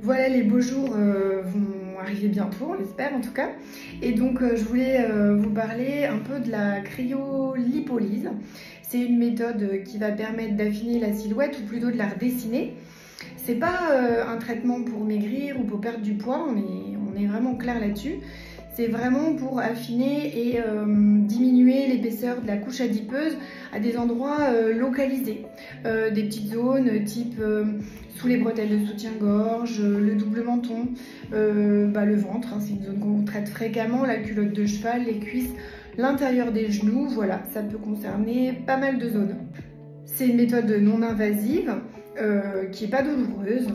Voilà, les beaux jours vont arriver bientôt, on l'espère en tout cas. Et donc je voulais vous parler un peu de la cryolipolyse. C'est une méthode qui va permettre d'affiner la silhouette ou plutôt de la redessiner. C'est pas un traitement pour maigrir ou pour perdre du poids, on est vraiment clair là-dessus. C'est vraiment pour affiner et diminuer l'épaisseur de la couche adipeuse à des endroits localisés. Des petites zones type sous les bretelles de soutien-gorge, le double menton, le ventre, hein, c'est une zone qu'on traite fréquemment, la culotte de cheval, les cuisses, l'intérieur des genoux, voilà, ça peut concerner pas mal de zones. C'est une méthode non invasive qui n'est pas douloureuse.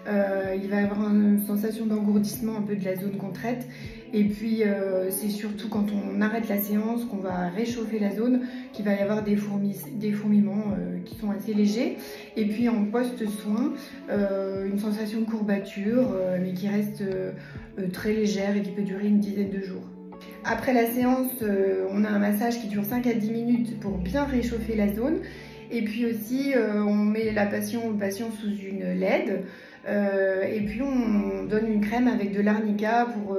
Il va y avoir une sensation d'engourdissement un peu de la zone qu'on traite. Et puis c'est surtout quand on arrête la séance qu'on va réchauffer la zone, qu'il va y avoir des fourmillements qui sont assez légers. Et puis en post-soin, une sensation de courbature, mais qui reste très légère et qui peut durer une dizaine de jours. Après la séance, on a un massage qui dure 5 à 10 minutes pour bien réchauffer la zone. Et puis aussi, on met la patient ou le patient sous une LED. Et puis on donne une crème avec de l'arnica pour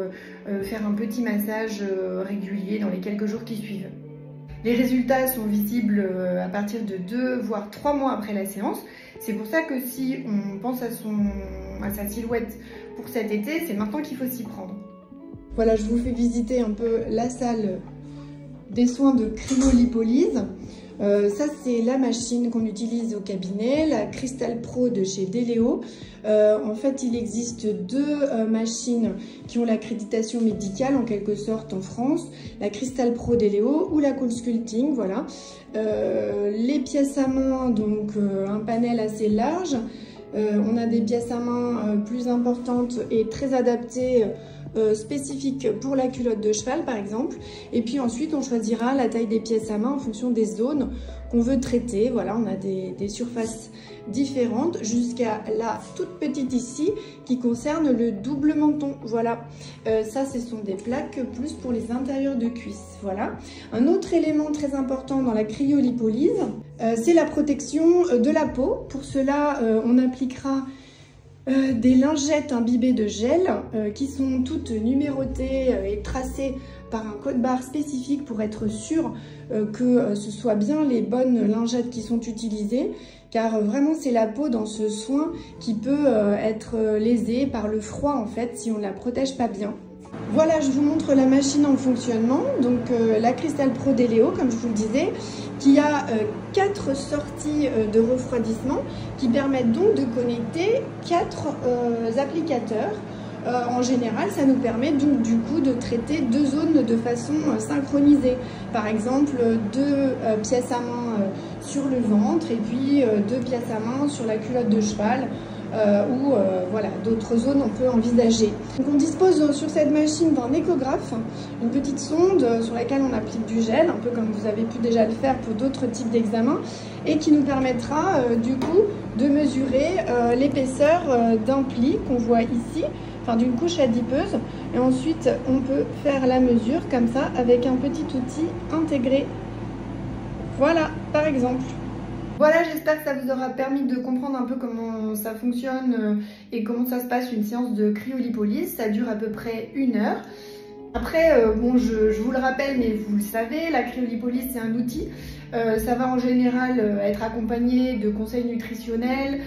faire un petit massage régulier dans les quelques jours qui suivent. Les résultats sont visibles à partir de 2 voire 3 mois après la séance. C'est pour ça que si on pense à sa silhouette pour cet été, c'est maintenant qu'il faut s'y prendre. Voilà, je vous fais visiter un peu la salle des soins de cryolipolyse. Ça, c'est la machine qu'on utilise au cabinet, la Crystal Pro de chez Deléo. En fait, il existe 2 machines qui ont l'accréditation médicale en quelque sorte en France, la Crystal Pro Deléo ou la Cool Sculpting, voilà. Les pièces à main, donc un panel assez large. On a des pièces à main plus importantes et très adaptées, spécifiques pour la culotte de cheval par exemple. Et puis ensuite on choisira la taille des pièces à main en fonction des zones qu'on veut traiter. Voilà, on a des surfaces différentes jusqu'à la toute petite ici qui concerne le double menton. Voilà, ça ce sont des plaques plus pour les intérieurs de cuisses. Voilà, un autre élément très important dans la cryolipolyse, c'est la protection de la peau. Pour cela on appliquera des lingettes imbibées de gel qui sont toutes numérotées et tracées par un code barre spécifique pour être sûr que ce soit bien les bonnes lingettes qui sont utilisées, car vraiment c'est la peau dans ce soin qui peut être lésée par le froid en fait si on ne la protège pas bien. Voilà, je vous montre la machine en fonctionnement, donc la Crystal Pro Deléo, comme je vous le disais, qui a 4 sorties de refroidissement qui permettent donc de connecter 4 applicateurs. En général, ça nous permet donc du coup de traiter 2 zones de façon synchronisée. Par exemple, 2 pièces à main sur le ventre et puis 2 pièces à main sur la culotte de cheval. Ou voilà, d'autres zones on peut envisager. Donc on dispose sur cette machine d'un échographe, une petite sonde sur laquelle on applique du gel, un peu comme vous avez pu déjà le faire pour d'autres types d'examens, et qui nous permettra du coup de mesurer l'épaisseur d'un pli qu'on voit ici, enfin d'une couche adipeuse, et ensuite on peut faire la mesure comme ça avec un petit outil intégré. Voilà, par exemple. Voilà, j'espère que ça vous aura permis de comprendre un peu comment ça fonctionne et comment ça se passe une séance de cryolipolyse. Ça dure à peu près 1 heure. Après, bon, je vous le rappelle, mais vous le savez, la cryolipolyse c'est un outil. Ça va en général être accompagné de conseils nutritionnels,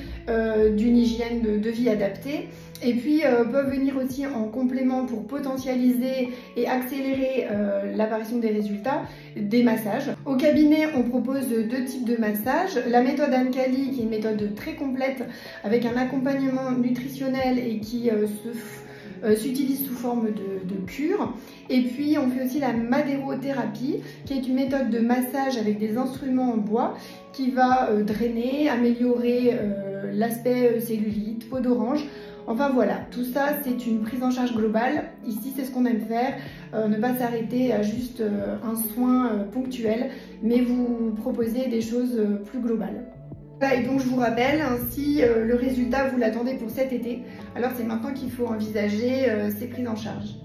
d'une hygiène de vie adaptée. Et puis peuvent venir aussi en complément pour potentialiser et accélérer l'apparition des résultats, des massages. Au cabinet, on propose 2 types de massages. La méthode Ancali, qui est une méthode très complète avec un accompagnement nutritionnel et qui s'utilise sous forme de cure. Et puis on fait aussi la madérothérapie, qui est une méthode de massage avec des instruments en bois qui va drainer, améliorer l'aspect cellulite, peau d'orange. Enfin voilà, tout ça c'est une prise en charge globale. Ici c'est ce qu'on aime faire, ne pas s'arrêter à juste un soin ponctuel, mais vous proposer des choses plus globales. Et donc je vous rappelle, si le résultat vous l'attendez pour cet été, alors c'est maintenant qu'il faut envisager ces prises en charge.